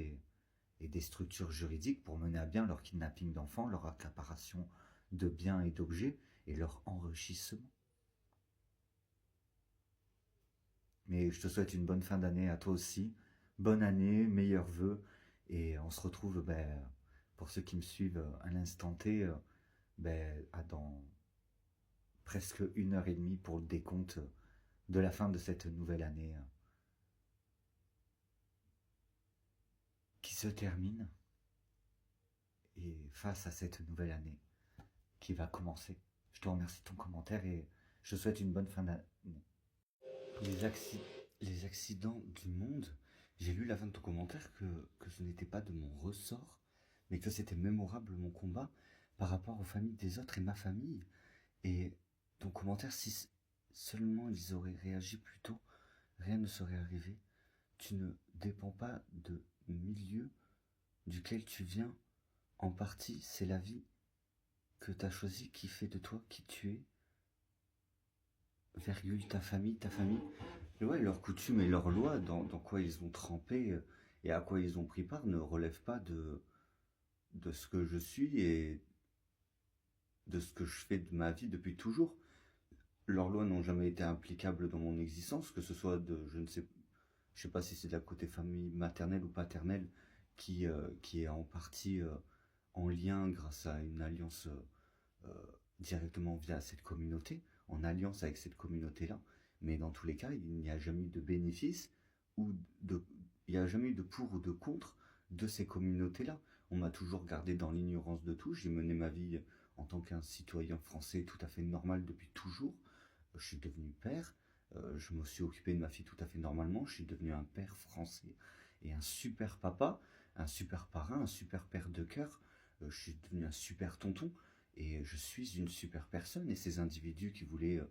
et des structures juridiques pour mener à bien leur kidnapping d'enfants, leur accaparation de biens et d'objets et leur enrichissement. Mais je te souhaite une bonne fin d'année à toi aussi, bonne année, meilleurs vœux, et on se retrouve, pour ceux qui me suivent à l'instant T, dans presque 1h30 pour le décompte de la fin de cette nouvelle année qui se termine, et face à cette nouvelle année qui va commencer. Je te remercie de ton commentaire et je souhaite une bonne fin d'année. Les accidents du monde, j'ai lu la fin de ton commentaire que ce n'était pas de mon ressort, mais que c'était mémorable mon combat par rapport aux familles des autres et ma famille. Et ton commentaire, si seulement ils auraient réagi plus tôt, rien ne serait arrivé. Tu ne dépends pas de milieu duquel tu viens. En partie, c'est la vie que tu as choisie qui fait de toi qui tu es. Virgule, ta famille. Et ouais, leurs coutumes et leurs lois, dans quoi ils ont trempé et à quoi ils ont pris part, ne relèvent pas de ce que je suis et de ce que je fais de ma vie depuis toujours. Leurs lois n'ont jamais été implicables dans mon existence, que ce soit je sais pas si c'est de la côté famille maternelle ou paternelle qui est en partie en lien grâce à une alliance directement via cette communauté, en alliance avec cette communauté-là. Mais dans tous les cas, il n'y a jamais eu de bénéfice il n'y a jamais eu de pour ou de contre de ces communautés-là. On m'a toujours gardé dans l'ignorance de tout. J'ai mené ma vie en tant qu'un citoyen français tout à fait normal depuis toujours. Je suis devenu père. Je me suis occupé de ma fille tout à fait normalement. Je suis devenu un père français et un super papa, un super parrain, un super père de cœur. Je suis devenu un super tonton et je suis une super personne. Et ces individus qui voulaient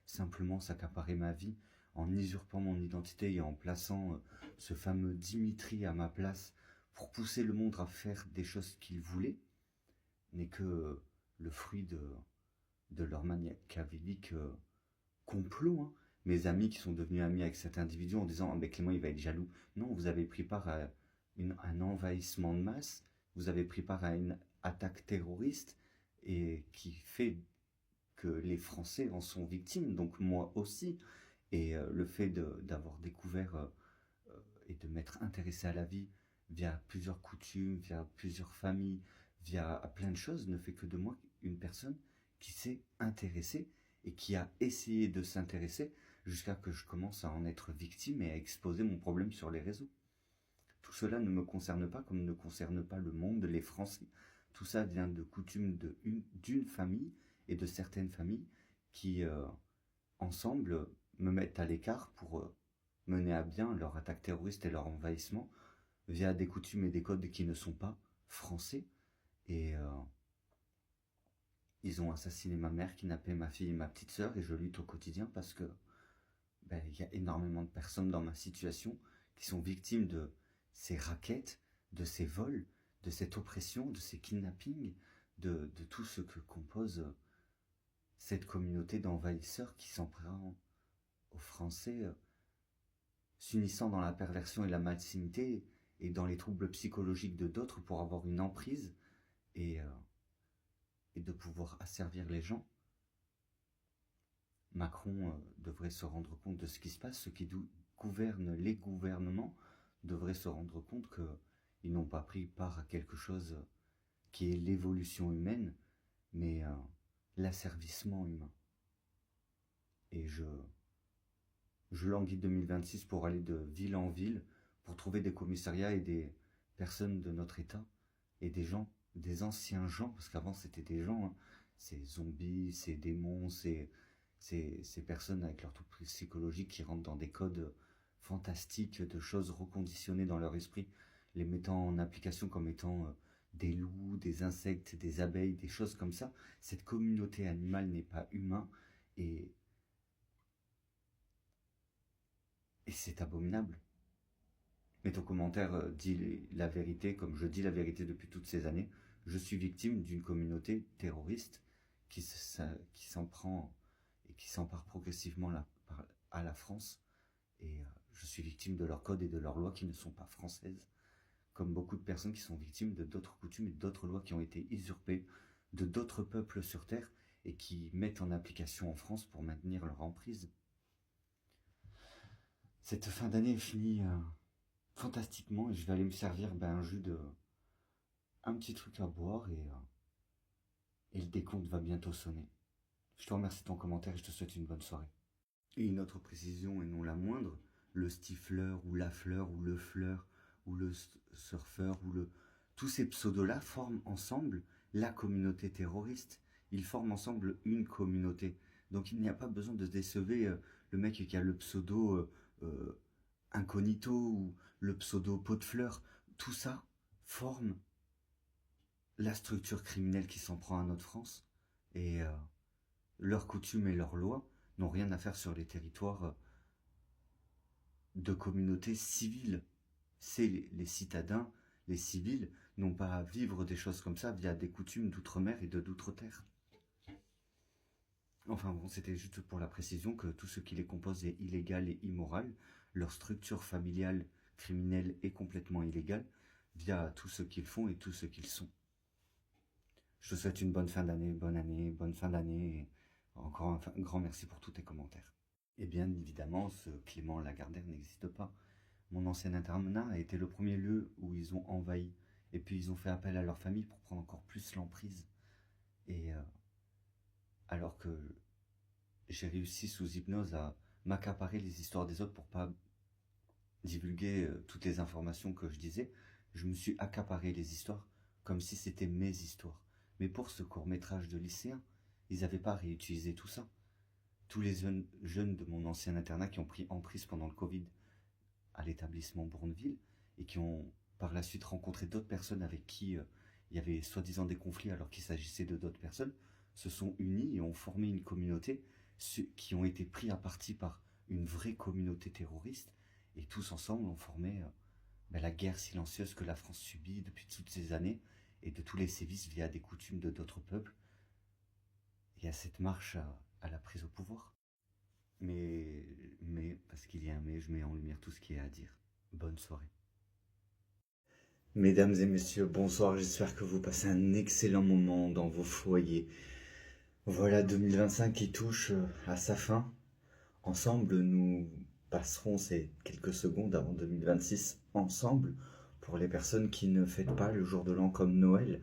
simplement s'accaparer ma vie en usurpant mon identité et en plaçant ce fameux Dimitri à ma place pour pousser le monde à faire des choses qu'il voulait, n'est que le fruit de leur machiavélique complot. Hein. Mes amis qui sont devenus amis avec cet individu en disant « Clément, il va être jaloux ». Non, vous avez pris part à un envahissement de masse, vous avez pris part à une attaque terroriste et qui fait que les Français en sont victimes, donc moi aussi. Et le fait d'avoir découvert et de m'être intéressé à la vie via plusieurs coutumes, via plusieurs familles, via plein de choses, ne fait que de moi une personne qui s'est intéressée et qui a essayé de s'intéresser jusqu'à que je commence à en être victime et à exposer mon problème sur les réseaux. Tout cela ne me concerne pas comme ne concerne pas le monde, les Français. Tout ça vient de coutumes d'une famille et de certaines familles qui, ensemble, me mettent à l'écart pour mener à bien leur attaque terroriste et leur envahissement via des coutumes et des codes qui ne sont pas français. Et ils ont assassiné ma mère, kidnappé ma fille et ma petite sœur, et je lutte au quotidien parce que il y a énormément de personnes dans ma situation qui sont victimes de ces rackets, de ces vols, de cette oppression, de ces kidnappings, de tout ce que compose cette communauté d'envahisseurs qui s'en prend aux Français, s'unissant dans la perversion et la malsénité et dans les troubles psychologiques de d'autres pour avoir une emprise et de pouvoir asservir les gens. Macron devrait se rendre compte de ce qui se passe, ceux qui gouvernent les gouvernements devraient se rendre compte qu'ils n'ont pas pris part à quelque chose qui est l'évolution humaine, mais l'asservissement humain. Et je languis 2026 pour aller de ville en ville, pour trouver des commissariats et des personnes de notre état, et des gens, des anciens gens, parce qu'avant c'était des gens, hein, ces zombies, ces démons, ces personnes avec leur trouble psychologique qui rentrent dans des codes fantastiques de choses reconditionnées dans leur esprit, les mettant en application comme étant des loups, des insectes, des abeilles, des choses comme ça. Cette communauté animale n'est pas humain et c'est abominable. Mets ton commentaire, dis la vérité, comme je dis la vérité depuis toutes ces années. Je suis victime d'une communauté terroriste qui s'en prend et qui s'empare progressivement à la France. Et je suis victime de leurs codes et de leurs lois qui ne sont pas françaises. Comme beaucoup de personnes qui sont victimes de d'autres coutumes et d'autres lois qui ont été usurpées de d'autres peuples sur Terre et qui mettent en application en France pour maintenir leur emprise. Cette fin d'année est finie fantastiquement et je vais aller me servir un petit truc à boire et le décompte va bientôt sonner. Je te remercie de ton commentaire et je te souhaite une bonne soirée. Et une autre précision et non la moindre, le stifleur ou la fleur ou le fleur ou le surfeur tous ces pseudos-là forment ensemble la communauté terroriste. Ils forment ensemble une communauté. Donc il n'y a pas besoin de décever le mec qui a le pseudo incognito ou le pseudo pot de fleurs. Tout ça forme la structure criminelle qui s'en prend à notre France. Et leurs coutumes et leurs lois n'ont rien à faire sur les territoires de communautés civiles. C'est les citadins, les civils, n'ont pas à vivre des choses comme ça via des coutumes d'outre-mer et d'outre-terre. Enfin bon, c'était juste pour la précision que tout ce qui les compose est illégal et immoral. Leur structure familiale, criminelle est complètement illégale via tout ce qu'ils font et tout ce qu'ils sont. Je te souhaite une bonne fin d'année, bonne fin d'année et encore un grand merci pour tous tes commentaires. Et bien évidemment, ce Clément Lagardère n'existe pas. Mon ancien internat a été le premier lieu où ils ont envahi. Et puis ils ont fait appel à leur famille pour prendre encore plus l'emprise. Et alors que j'ai réussi sous hypnose à m'accaparer les histoires des autres pour pas divulguer toutes les informations que je disais, je me suis accaparé les histoires comme si c'était mes histoires. Mais pour ce court-métrage de lycéen, ils n'avaient pas réutilisé tout ça. Tous les jeunes de mon ancien internat qui ont pris emprise pendant le Covid à l'établissement Bourneville et qui ont par la suite rencontré d'autres personnes avec qui il y avait soi-disant des conflits alors qu'il s'agissait de d'autres personnes, se sont unis et ont formé une communauté qui ont été pris à partie par une vraie communauté terroriste et tous ensemble ont formé la guerre silencieuse que la France subit depuis toutes ces années et de tous les sévices via des coutumes de d'autres peuples et à cette marche à la prise au pouvoir. Mais, parce qu'il y a un mais, je mets en lumière tout ce qu'il y a à dire. Bonne soirée. Mesdames et messieurs, bonsoir, j'espère que vous passez un excellent moment dans vos foyers. Voilà 2025 qui touche à sa fin. Ensemble, nous passerons ces quelques secondes avant 2026 ensemble pour les personnes qui ne fêtent pas le jour de l'an comme Noël,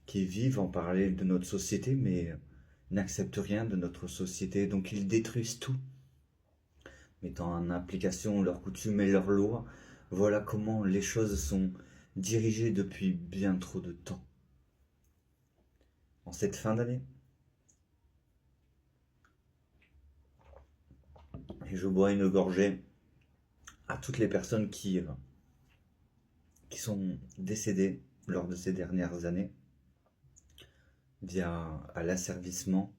qui vivent en parallèle de notre société, mais n'acceptent rien de notre société, donc ils détruisent tout, mettant en application leurs coutumes et leurs lois. Voilà comment les choses sont dirigées depuis bien trop de temps. En cette fin d'année, et je bois une gorgée à toutes les personnes qui qui sont décédés lors de ces dernières années via à l'asservissement,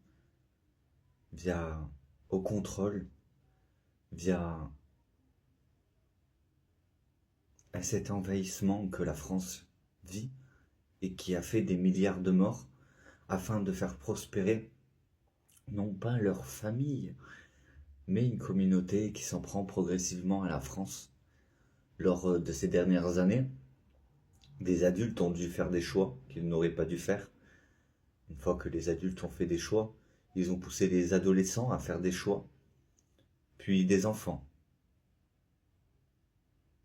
via au contrôle, via à cet envahissement que la France vit et qui a fait des milliards de morts afin de faire prospérer non pas leur famille, mais une communauté qui s'en prend progressivement à la France. Lors de ces dernières années, des adultes ont dû faire des choix qu'ils n'auraient pas dû faire. Une fois que les adultes ont fait des choix, ils ont poussé les adolescents à faire des choix, puis des enfants,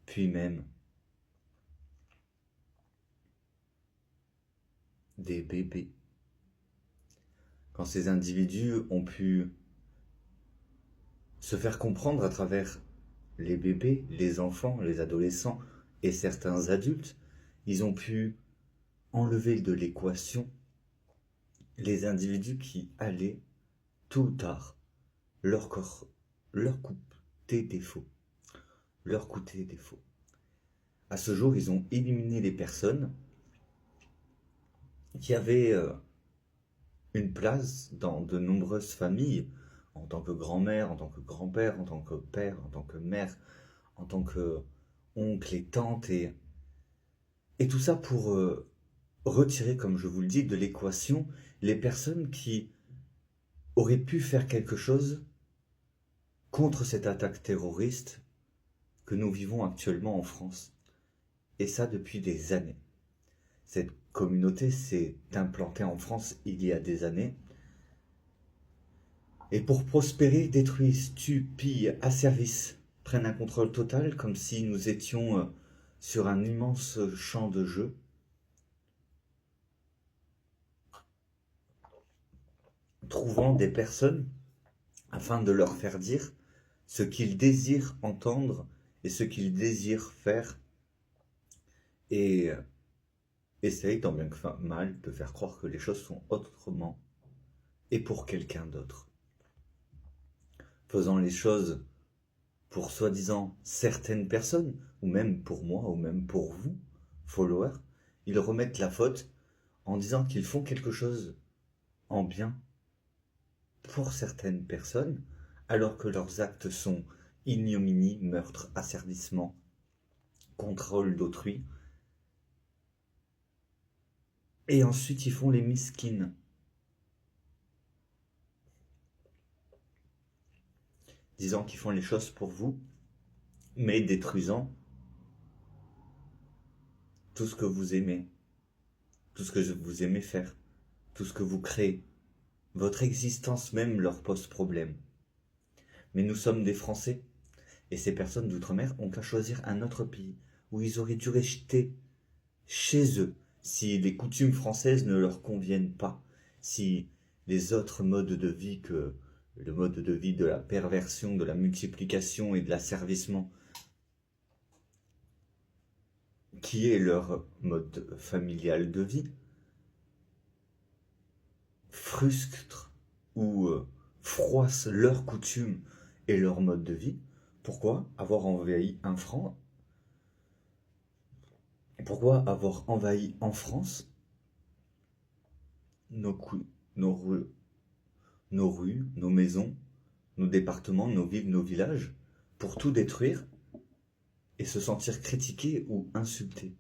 puis même des bébés. Quand ces individus ont pu se faire comprendre à travers les bébés, les enfants, les adolescents et certains adultes, ils ont pu enlever de l'équation les individus qui allaient, tôt ou tard, leur coûter défaut. Leur coûter défaut. À ce jour, ils ont éliminé les personnes qui avaient une place dans de nombreuses familles, en tant que grand-mère, en tant que grand-père, en tant que père, en tant que mère, en tant que oncle et tante, et tout ça pour retirer, comme je vous le dis, de l'équation les personnes qui auraient pu faire quelque chose contre cette attaque terroriste que nous vivons actuellement en France. Et ça depuis des années. Cette communauté s'est implantée en France il y a des années. Et pour prospérer, détruisent, tuent, pillent, asservissent, prennent un contrôle total comme si nous étions sur un immense champ de jeu. Trouvant des personnes afin de leur faire dire ce qu'ils désirent entendre et ce qu'ils désirent faire, et essaye tant bien que mal de faire croire que les choses sont autrement et pour quelqu'un d'autre. Faisant les choses pour soi-disant certaines personnes, ou même pour moi, ou même pour vous, followers, ils remettent la faute en disant qu'ils font quelque chose en bien pour certaines personnes, alors que leurs actes sont ignominie, meurtre, asservissement, contrôle d'autrui. Et ensuite, ils font les miskines. Disant qu'ils font les choses pour vous, mais détruisant tout ce que vous aimez, tout ce que vous aimez faire, tout ce que vous créez. Votre existence même leur pose problème. Mais nous sommes des Français, et ces personnes d'outre-mer ont qu'à choisir un autre pays où ils auraient dû rester chez eux si les coutumes françaises ne leur conviennent pas, si les autres modes de vie que le mode de vie de la perversion, de la multiplication et de l'asservissement, qui est leur mode familial de vie, frustre ou froisse leurs coutumes et leur mode de vie. Pourquoi avoir envahi Pourquoi avoir envahi en France nos rues, nos maisons, nos départements, nos villes, nos villages, pour tout détruire et se sentir critiqué ou insulté?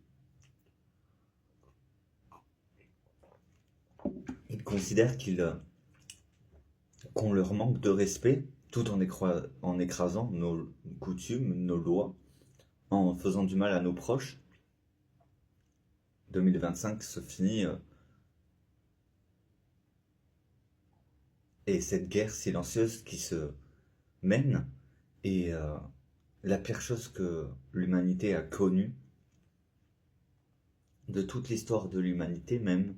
Ils considèrent qu'on leur manque de respect tout en écrasant nos coutumes, nos lois, en faisant du mal à nos proches. 2025 se finit et cette guerre silencieuse qui se mène est la pire chose que l'humanité a connue de toute l'histoire de l'humanité, même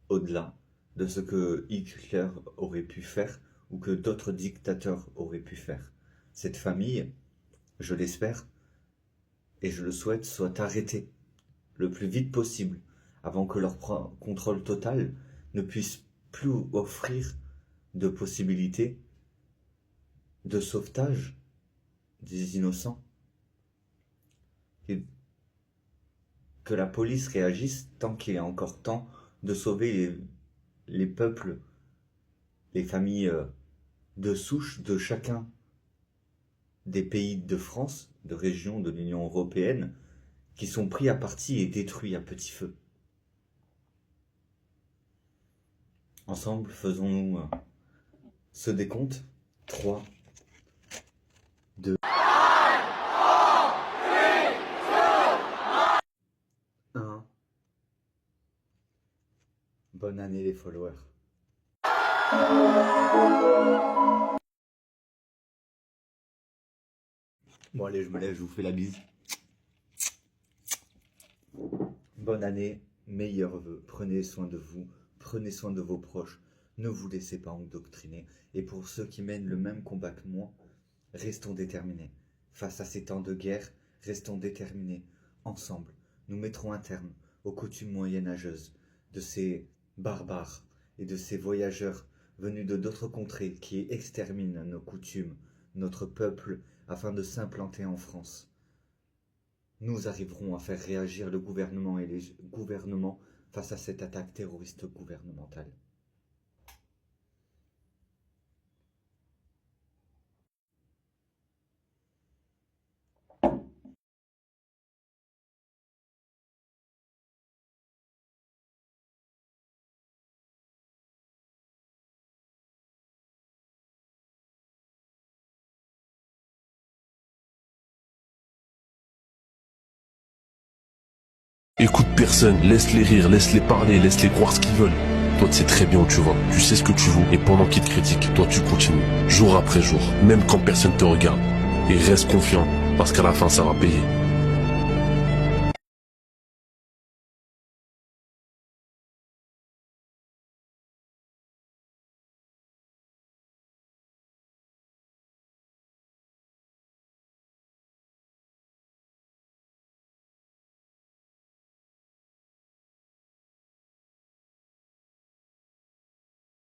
au-delà de ce que Hitler aurait pu faire ou que d'autres dictateurs auraient pu faire. Cette famille, je l'espère et je le souhaite, soit arrêtée le plus vite possible avant que leur contrôle total ne puisse plus offrir de possibilités de sauvetage des innocents. que la police réagisse tant qu'il est encore temps de sauver les peuples, les familles de souche de chacun des pays de France, de régions de l'Union européenne, qui sont pris à partie et détruits à petit feu. Ensemble, faisons-nous ce décompte. 3, 2, 1. Bonne année les followers. Bon allez, je me lève, je vous fais la bise. Bonne année, meilleurs vœux, prenez soin de vous, prenez soin de vos proches, ne vous laissez pas endoctriner. Et pour ceux qui mènent le même combat que moi, restons déterminés. Face à ces temps de guerre, restons déterminés. Ensemble, nous mettrons un terme aux coutumes moyenâgeuses de ces barbares et de ces voyageurs venus de d'autres contrées qui exterminent nos coutumes, notre peuple, afin de s'implanter en France. Nous arriverons à faire réagir le gouvernement et les gouvernements face à cette attaque terroriste gouvernementale. Écoute personne, laisse-les rire, laisse-les parler, laisse-les croire ce qu'ils veulent. Toi, tu sais très bien où tu vas, tu sais ce que tu vaux, et pendant qu'ils te critiquent, toi tu continues, jour après jour, même quand personne te regarde. Et reste confiant, parce qu'à la fin ça va payer.